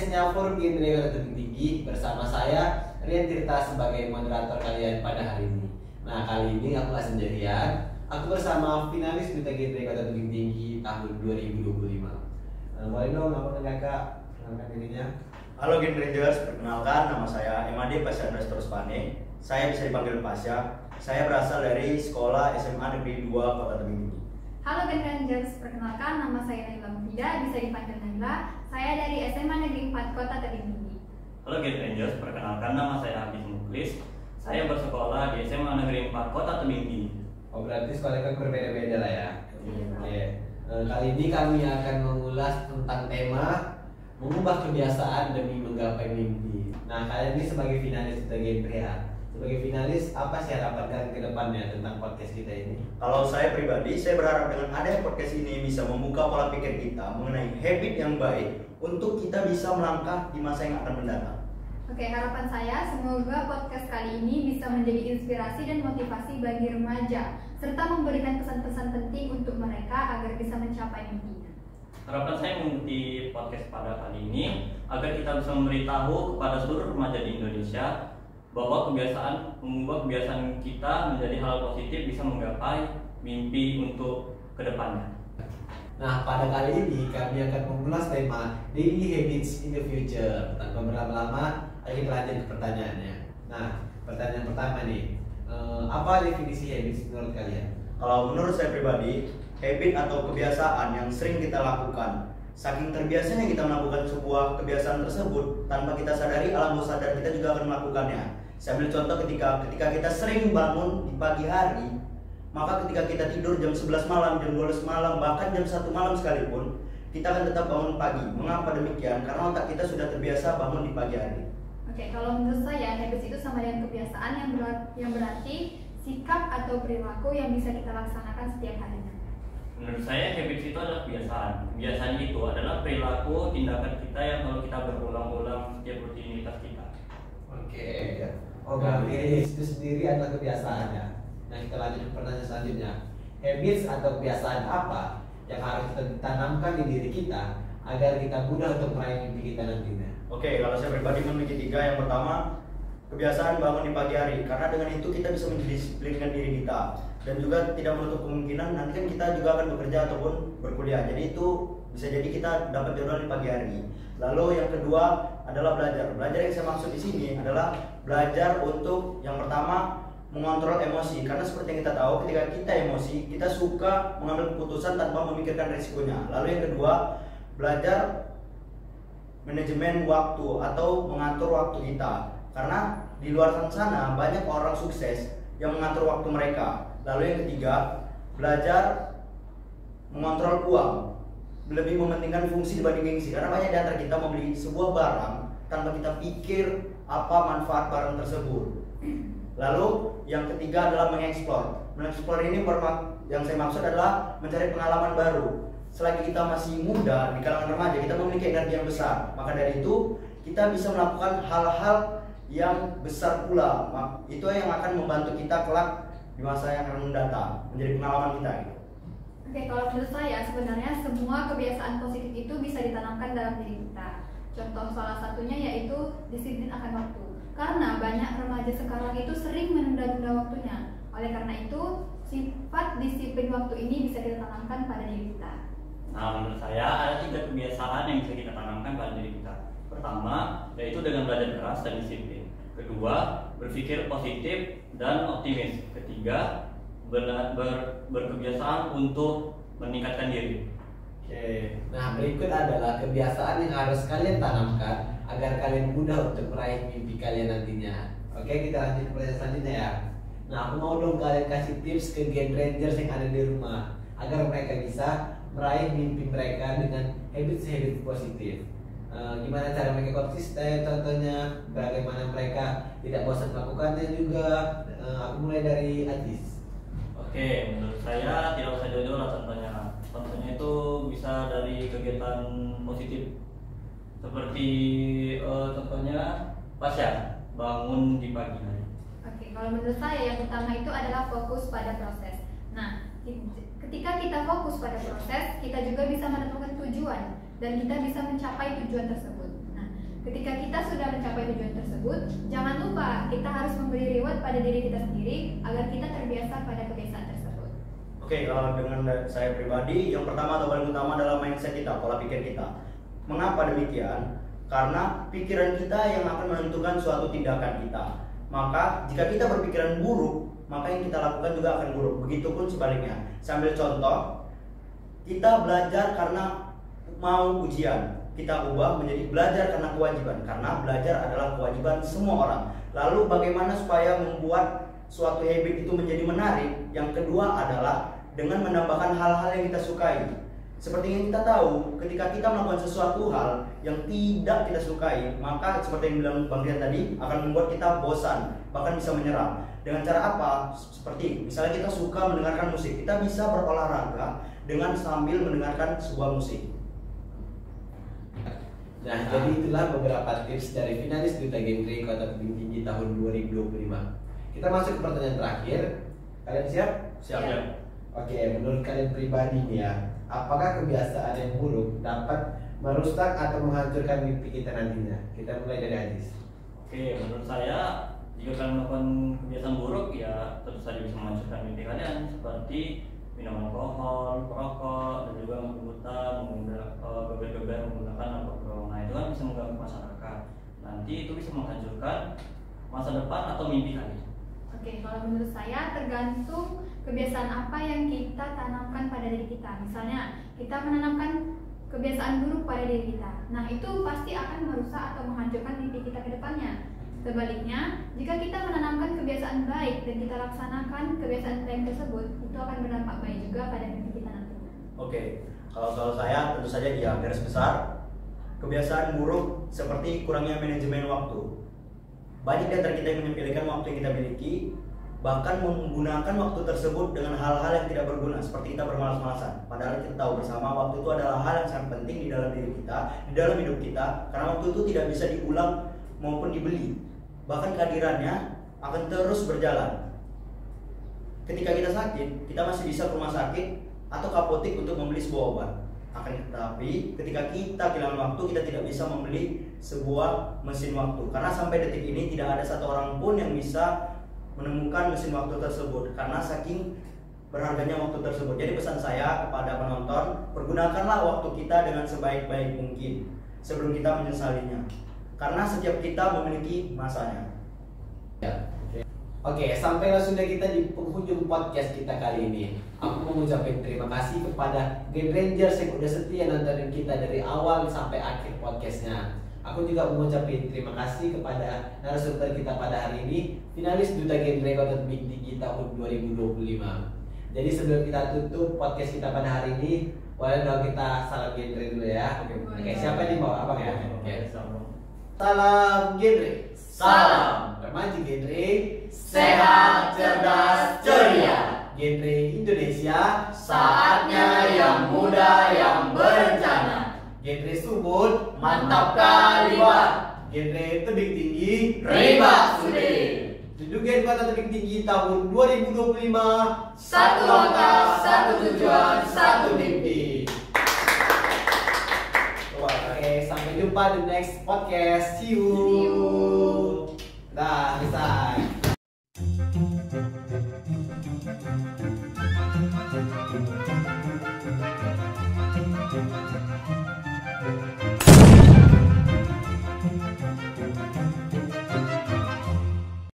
podcastnya Forum Genre Tertinggi Tinggi bersama saya Rian Tirta sebagai moderator kalian pada hari ini. Nah, kali ini aku gak sendirian, aku bersama finalis Duta Genre Kota Tebing Tinggi tahun 2025. Boleh dong apa kakak kenalkan dirinya? Halo Gen Rangers, perkenalkan nama saya Emade Pasya Andres Pane. Saya bisa dipanggil Pasya. Saya berasal dari sekolah SMA Negeri 2 Kota Tebing Tinggi. Halo Gen Rangers, perkenalkan nama saya Naila Mufida, bisa dipanggil Naila. Saya dari SMA Negeri 4 Kota Tebing Tinggi. Halo Gen Rangers, perkenalkan nama saya Habis Muklis. Saya bersekolah di SMA Negeri 4 Kota Tebing Tinggi. Oh, berarti sekolahnya kan berbeda-beda lah ya. Oke. Kali ini kami akan mengulas tentang tema mengubah kebiasaan demi menggapai mimpi. Nah, kalian ini sebagai finalis Duta Genre ya. Sebagai finalis, apa sih harapan kalian ke depannya tentang podcast kita ini? Kalau saya pribadi, saya berharap dengan adanya podcast ini bisa membuka pola pikir kita mengenai habit yang baik untuk kita bisa melangkah di masa yang akan mendatang. Oke, harapan saya semoga podcast kali ini bisa menjadi inspirasi dan motivasi bagi remaja, serta memberikan pesan-pesan penting untuk mereka agar bisa mencapai mimpinya. Harapan saya mengikuti podcast pada kali ini agar kita bisa memberitahu kepada seluruh remaja di Indonesia bahwa mengubah kebiasaan kita menjadi hal positif bisa menggapai mimpi untuk kedepannya. Nah, pada kali ini kami akan mengulas tema Daily Habits in the Future. Tanpa berlama-lama, ayo kita lanjut ke pertanyaannya. Nah, pertanyaan pertama nih, apa definisi habits menurut kalian? Kalau menurut saya pribadi, habit atau kebiasaan yang sering kita lakukan. Saking terbiasanya kita melakukan sebuah kebiasaan tersebut, tanpa kita sadari, alam bawah sadar kita juga akan melakukannya. Saya ambil contoh ketika kita sering bangun di pagi hari, maka ketika kita tidur jam 11 malam, jam 12 malam, bahkan jam 1 malam sekalipun, kita akan tetap bangun pagi. Mengapa demikian? Karena otak kita sudah terbiasa bangun di pagi hari. Oke, kalau menurut saya habits itu sama dengan kebiasaan yang berarti sikap atau perilaku yang bisa kita laksanakan setiap harinya. Menurut saya habits itu adalah kebiasaan. Kebiasaan itu adalah perilaku tindakan kita yang kalau kita berulang-ulang setiap rutinitas kita. Oke. Oh, berarti itu sendiri adalah kebiasaannya. Nah, kita lanjut ke pertanyaan selanjutnya. Habits atau kebiasaan apa yang harus kita tanamkan di diri kita agar kita mudah untuk meraih mimpi kita nantinya? Oke, kalau saya pribadi memiliki 3. Yang pertama, kebiasaan bangun di pagi hari. Karena dengan itu kita bisa mendisiplinkan diri kita. Dan juga tidak menutup kemungkinan nanti kan kita juga akan bekerja ataupun berkuliah. Jadi itu bisa jadi kita dapat jadwal di pagi hari. Lalu yang kedua adalah belajar. Belajar yang saya maksud di sini adalah belajar untuk yang pertama mengontrol emosi. Karena seperti yang kita tahu, ketika kita emosi, kita suka mengambil keputusan tanpa memikirkan risikonya. Lalu yang kedua, belajar manajemen waktu atau mengatur waktu kita. Karena di luar sana banyak orang sukses yang mengatur waktu mereka. Lalu yang ketiga, belajar mengontrol uang, lebih mementingkan fungsi dibanding gengsi. Karena banyak di antara kita membeli sebuah barang tanpa kita pikir apa manfaat barang tersebut. Lalu yang ketiga adalah mengeksplor. Mengeksplor ini yang saya maksud adalah mencari pengalaman baru. Selagi kita masih muda di kalangan remaja, kita memiliki energi yang besar. Maka dari itu kita bisa melakukan hal-hal yang besar pula. Itu yang akan membantu kita kelak di masa yang akan mendatang, menjadi pengalaman kita gitu. Oke, kalau menurut saya sebenarnya semua kebiasaan positif itu bisa ditanamkan dalam diri kita. Contoh salah satunya yaitu disiplin akan waktu. Karena banyak remaja sekarang itu sering menunda-nunda waktunya. Oleh karena itu, sifat disiplin waktu ini bisa kita tanamkan pada diri kita. Nah, menurut saya ada 3 kebiasaan yang bisa kita tanamkan pada diri kita. Pertama, yaitu dengan belajar keras dan disiplin. Kedua, berpikir positif dan optimis. Ketiga, berkebiasaan untuk meningkatkan diri. Oke. Nah, berikut adalah kebiasaan yang harus kalian tanamkan agar kalian mudah untuk meraih mimpi kalian nantinya. Oke, kita lanjut ke pertanyaan selanjutnya ya. Nah, aku mau dong kalian kasih tips ke Gen Rangers yang ada di rumah agar mereka bisa meraih mimpi mereka dengan habits positif. Gimana cara mereka konsisten, contohnya bagaimana mereka tidak bosan melakukannya juga. Aku mulai dari Ajis. Oke, menurut saya tidak usah jauh-jauh lah contohnya. Contohnya itu bisa dari kegiatan positif seperti contohnya Pasya bangun di pagi hari. Oke, kalau menurut saya yang utama itu adalah fokus pada proses. Nah, ketika kita fokus pada proses, kita juga bisa menentukan tujuan dan kita bisa mencapai tujuan tersebut. Nah, Ketika kita sudah mencapai tujuan tersebut, jangan lupa kita harus memberi reward pada diri kita sendiri agar kita terbiasa pada kebiasaan tersebut. Oke, kalau dengan saya pribadi, yang pertama atau paling utama adalah mindset kita, pola pikir kita. Mengapa demikian? Karena pikiran kita yang akan menentukan suatu tindakan kita. Maka jika kita berpikiran buruk, maka yang kita lakukan juga akan buruk. Begitupun sebaliknya. Sambil contoh, kita belajar karena mau ujian, kita ubah menjadi belajar karena kewajiban. Karena belajar adalah kewajiban semua orang. Lalu bagaimana supaya membuat suatu habit itu menjadi menarik? Yang kedua adalah dengan menambahkan hal-hal yang kita sukai. Seperti yang kita tahu, ketika kita melakukan sesuatu hal yang tidak kita sukai, maka seperti yang bilang Bang Rian tadi, akan membuat kita bosan, bahkan bisa menyerah. Dengan cara apa? Seperti misalnya kita suka mendengarkan musik, kita bisa berolahraga dengan sambil mendengarkan sebuah musik. Nah, jadi itulah beberapa tips dari finalis Duta Genre Kota Tebing Tinggi tahun 2025. Kita masuk ke pertanyaan terakhir. Kalian siap? Siap. Ya. Oke, menurut kalian pribadi nih ya, apakah kebiasaan yang buruk dapat merusak atau menghancurkan mimpi kita nantinya? Kita mulai dari Aziz. Oke, menurut saya jika kalian melakukan kebiasaan buruk ya tentu saja bisa menghancurkan mimpi kalian, seperti minum alkohol, merokok, dan juga menggebutan, geber-geber menggunakan narkoba. Nah, itu kan bisa mengganggu masyarakat. Nanti itu bisa menghancurkan masa depan atau mimpi kalian. Oke, kalau menurut saya tergantung kebiasaan apa yang kita tanamkan pada diri kita. Misalnya, kita menanamkan kebiasaan buruk pada diri kita. Nah, itu pasti akan merusak atau menghancurkan mimpi kita ke depannya. Sebaliknya, jika kita menanamkan kebiasaan baik dan kita laksanakan kebiasaan baik tersebut, itu akan berdampak baik juga pada mimpi kita nantinya. Oke, kalau saya tentu saja ya garis besar kebiasaan buruk seperti kurangnya manajemen waktu. Banyak di antara kita yang menyepelekan waktu yang kita miliki, bahkan menggunakan waktu tersebut dengan hal-hal yang tidak berguna, seperti kita bermalas-malasan. Padahal kita tahu bersama waktu itu adalah hal yang sangat penting di dalam diri kita, di dalam hidup kita, karena waktu itu tidak bisa diulang maupun dibeli. Bahkan kehadirannya akan terus berjalan. Ketika kita sakit, kita masih bisa ke rumah sakit atau ke apotek untuk membeli sebuah obat. Akan tetapi ketika kita kehilangan waktu, kita tidak bisa membeli sebuah mesin waktu. Karena sampai detik ini tidak ada satu orang pun yang bisa menemukan mesin waktu tersebut, karena saking berharganya waktu tersebut. Jadi pesan saya kepada penonton, pergunakanlah waktu kita dengan sebaik-baik mungkin sebelum kita menyesalinya. Karena setiap kita memiliki masanya. Ya. Oke, sampailah sudah kita di penghujung podcast kita kali ini. Aku mau ngucapin terima kasih kepada Game Rangers yang udah setia nontonin kita dari awal sampai akhir podcastnya. Aku juga mau ngucapin terima kasih kepada narasumber kita pada hari ini, finalis Duta Genre Kota Tebing Tinggi tahun 2025. Jadi sebelum kita tutup podcast kita pada hari ini, boleh dong kita salam genre dulu ya. Oke, siapa nih mau apa ya? Oke. Salam genre. Salam. Remaja genre. Sehat, cerdas, ceria. Genre Indonesia. Saatnya yang muda yang berencana. Genre Subur. Mantap kali, Wak. Genre Tebing Tinggi. Riba Sudi. Dudukan Kota Tebing Tinggi tahun 2025. Satu langkah, satu tujuan, satu mimpi. Oke, sampai jumpa di next podcast. See you. See you. Dah, bisa.